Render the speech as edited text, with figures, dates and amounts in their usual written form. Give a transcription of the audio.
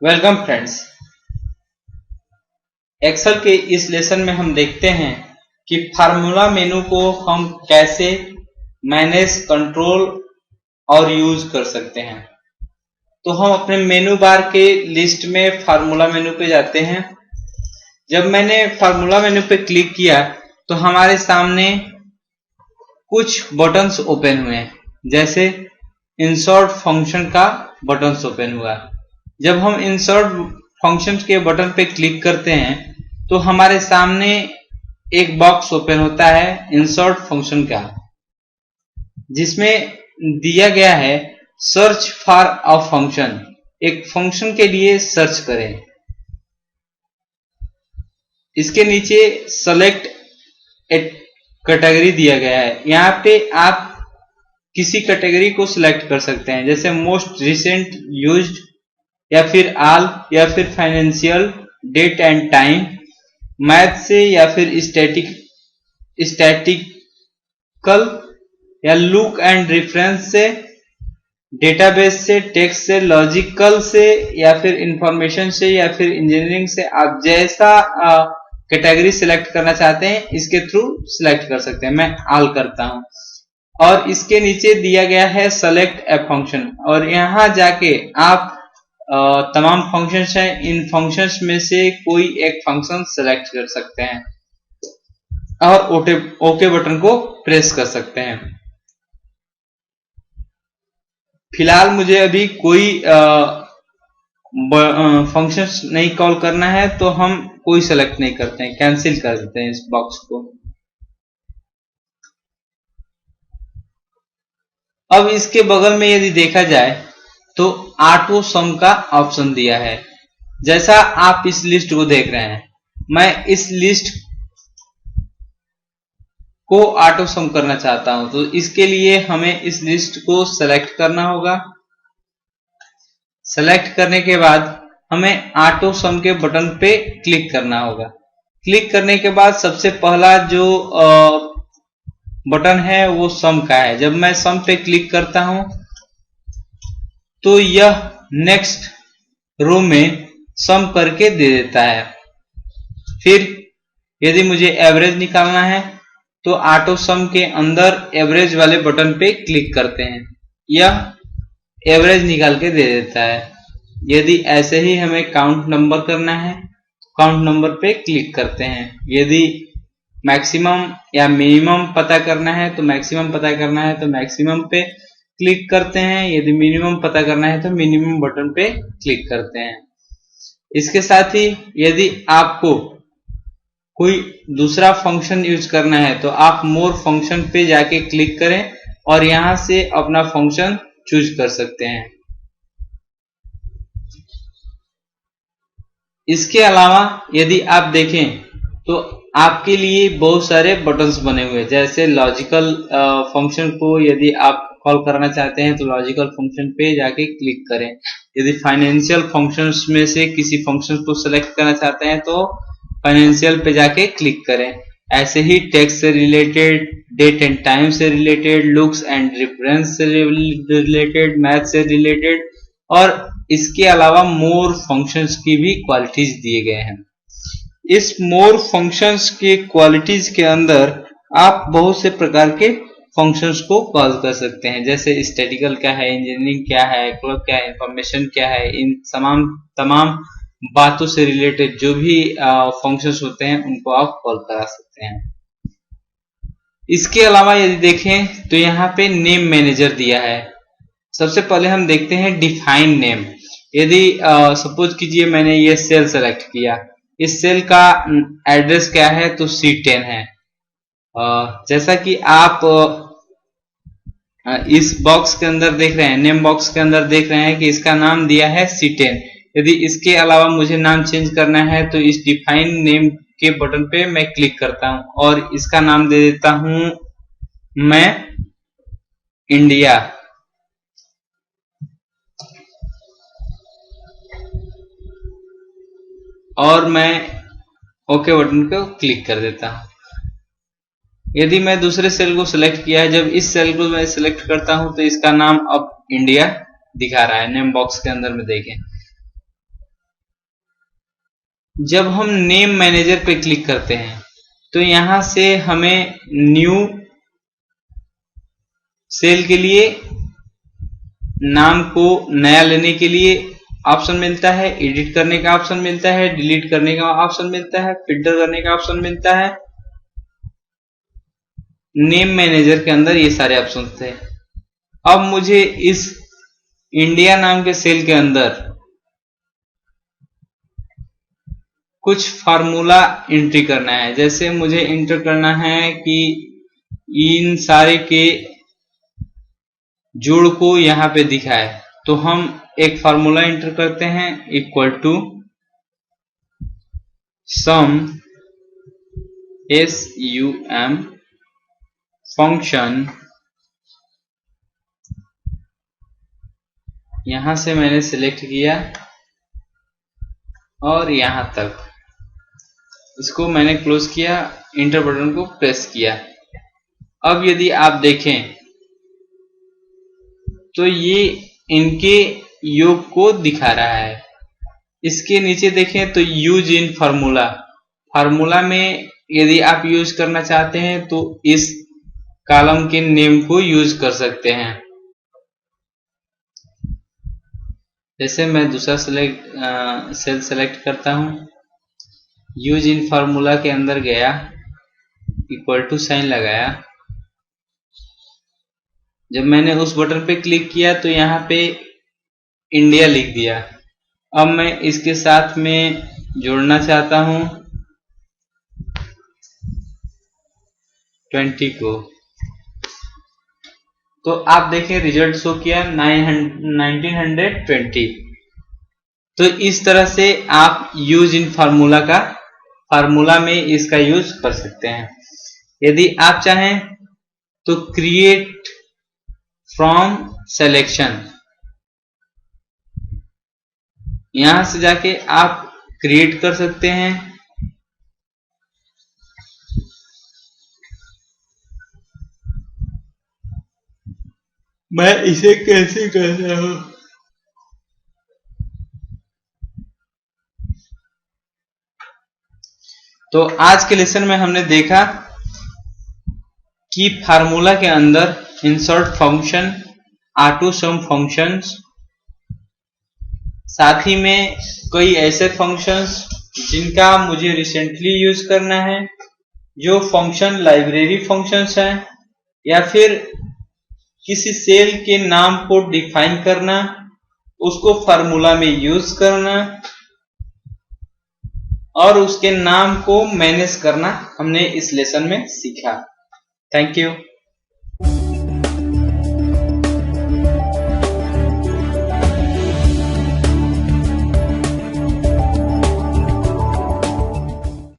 Welcome friends. Excel के इस lesson में हम देखते हैं कि फार्मूला मेनू को हम कैसे मैनेज, कंट्रोल और यूज कर सकते हैं। तो हम अपने मेनू बार के लिस्ट में फार्मूला मेनू पे जाते हैं। जब मैंने फार्मूला मेनू पे क्लिक किया तो हमारे सामने कुछ बटन्स ओपन हुए, जैसे इंसर्ट फंक्शन का बटन्स ओपन हुआ। जब हम इंसर्ट फंक्शन के बटन पे क्लिक करते हैं तो हमारे सामने एक बॉक्स ओपन होता है इंसर्ट फंक्शन का, जिसमें दिया गया है सर्च फॉर अ फंक्शन। एक फंक्शन के लिए सर्च करें। इसके नीचे सेलेक्ट एक कैटेगरी दिया गया है। यहाँ पे आप किसी कैटेगरी को सिलेक्ट कर सकते हैं, जैसे मोस्ट रिसेंट यूज्ड, या फिर ऑल, या फिर financial, date and time, math से, या फिर स्टैटिकल, या लुक एंड रेफरेंस से, डेटाबेस से, टेक्स्ट से, लॉजिकल से, या फिर इंफॉर्मेशन से, या फिर इंजीनियरिंग से। आप जैसा कैटेगरी सिलेक्ट करना चाहते हैं इसके थ्रू सिलेक्ट कर सकते हैं। मैं ऑल करता हूं। और इसके नीचे दिया गया है सेलेक्ट ए फंक्शन, और यहां जाके आप तमाम फंक्शंस हैं, इन फंक्शंस में से कोई एक फंक्शन सेलेक्ट कर सकते हैं और ओके बटन को प्रेस कर सकते हैं। फिलहाल मुझे अभी कोई फंक्शंस नहीं कॉल करना है, तो हम कोई सेलेक्ट नहीं करते हैं, कैंसिल कर देते हैं इस बॉक्स को। अब इसके बगल में यदि देखा जाए तो ऑटो सम का ऑप्शन दिया है। जैसा आप इस लिस्ट को देख रहे हैं, मैं इस लिस्ट को ऑटो सम करना चाहता हूं, तो इसके लिए हमें इस लिस्ट को सेलेक्ट करना होगा। सेलेक्ट करने के बाद हमें ऑटो सम के बटन पे क्लिक करना होगा। क्लिक करने के बाद सबसे पहला जो बटन है वो सम का है। जब मैं सम पे क्लिक करता हूं तो यह नेक्स्ट रो में सम करके दे देता है। फिर यदि मुझे एवरेज निकालना है तो ऑटो सम के अंदर एवरेज वाले बटन पे क्लिक करते हैं, यह एवरेज निकाल के दे देता है। यदि ऐसे ही हमें काउंट नंबर करना है तो काउंट नंबर पे क्लिक करते हैं। यदि मैक्सिमम या मिनिमम पता करना है तो मैक्सिमम पता करना है तो मैक्सिमम पे क्लिक करते हैं। यदि मिनिमम पता करना है तो मिनिमम बटन पे क्लिक करते हैं। इसके साथ ही यदि आपको कोई दूसरा फंक्शन यूज करना है तो आप मोर फंक्शन पे जाके क्लिक करें और यहां से अपना फंक्शन चूज कर सकते हैं। इसके अलावा यदि आप देखें तो आपके लिए बहुत सारे बटन्स बने हुए हैं, जैसे लॉजिकल फंक्शन को यदि आप कॉल करना चाहते हैं तो लॉजिकल फंक्शन पे जाके क्लिक करें। यदि फाइनेंशियल फंक्शंस में से किसी फंक्शन को सेलेक्ट करना चाहते हैं तो फाइनेंशियल पे जाके क्लिक करें। ऐसे ही टेक्स्ट से रिलेटेड, डेट एंड टाइम से रिलेटेड, लुक्स एंड रेफरेंस से रिलेटेड, मैथ से रिलेटेड, और इसके अलावा मोर फंक्शंस की भी क्वालिटीज दिए गए हैं। इस मोर फंक्शंस के क्वालिटीज के अंदर आप बहुत से प्रकार के फंक्शंस को कॉल कर सकते हैं, जैसे स्टैटिकल क्या है, इंजीनियरिंग क्या है, क्लब क्या है, इंफॉर्मेशन क्या है। इन तमाम बातों से रिलेटेड जो भी फंक्शंस होते हैं उनको आप कॉल करा सकते हैं। इसके अलावा यदि देखें तो यहाँ पे नेम मैनेजर दिया है। सबसे पहले हम देखते हैं डिफाइन नेम। यदि सपोज कीजिए मैंने ये सेल सेलेक्ट किया, इस सेल का एड्रेस क्या है तो C10 है। जैसा कि आप इस बॉक्स के अंदर देख रहे हैं, नेम बॉक्स के अंदर देख रहे हैं कि इसका नाम दिया है C10। यदि इसके अलावा मुझे नाम चेंज करना है तो इस डिफाइन नेम के बटन पे मैं क्लिक करता हूं और इसका नाम दे देता हूं मैं इंडिया। और मैं ओके बटन को क्लिक कर देता हूं। यदि मैं दूसरे सेल को सिलेक्ट किया है, जब इस सेल को मैं सिलेक्ट करता हूं तो इसका नाम अब इंडिया दिखा रहा है नेम बॉक्स के अंदर में। देखें जब हम नेम मैनेजर पे क्लिक करते हैं तो यहां से हमें न्यू सेल के लिए नाम को नया लेने के लिए ऑप्शन मिलता है, एडिट करने का ऑप्शन मिलता है, डिलीट करने का ऑप्शन मिलता है, फिल्टर करने का ऑप्शन मिलता है। नेम मैनेजर के अंदर ये सारे ऑप्शन थे। अब मुझे इस इंडिया नाम के सेल के अंदर कुछ फार्मूला एंट्री करना है। जैसे मुझे एंटर करना है कि इन सारे के जोड़ को यहां पे दिखाए, तो हम एक फार्मूला एंटर करते हैं, equal to sum SUM function, यहां से मैंने सिलेक्ट किया और यहां तक इसको मैंने क्लोज किया, इंटर बटन को प्रेस किया। अब यदि आप देखें तो ये इनके योग को दिखा रहा है। इसके नीचे देखें तो यूज इन फार्मूला, फार्मूला में यदि आप यूज करना चाहते हैं तो इस कॉलम के नेम को यूज कर सकते हैं। जैसे मैं दूसरा सेल सेलेक्ट करता हूं, यूज इन फार्मूला के अंदर गया, इक्वल टू साइन लगाया। जब मैंने उस बटन पे क्लिक किया तो यहाँ पे इंडिया लिख दिया। अब मैं इसके साथ में जोड़ना चाहता हूं 20 को, तो आप देखें रिजल्ट शो किया 1920। तो इस तरह से आप यूज इन फार्मूला में इसका यूज कर सकते हैं। यदि आप चाहें तो क्रिएट फ्रॉम सिलेक्शन, यहां से जाके आप क्रिएट कर सकते हैं। मैं इसे कैसे कर रहा हूं, तो आज के लेसन में हमने देखा कि फार्मूला के अंदर इंसर्ट फंक्शन, ऑटो सम फंक्शंस, साथ ही में कई ऐसे फंक्शंस जिनका मुझे रिसेंटली यूज करना है, जो फंक्शन लाइब्रेरी फंक्शंस हैं, या फिर किसी सेल के नाम को डिफाइन करना, उसको फार्मूला में यूज करना और उसके नाम को मैनेज करना हमने इस लेसन में सीखा। Thank you.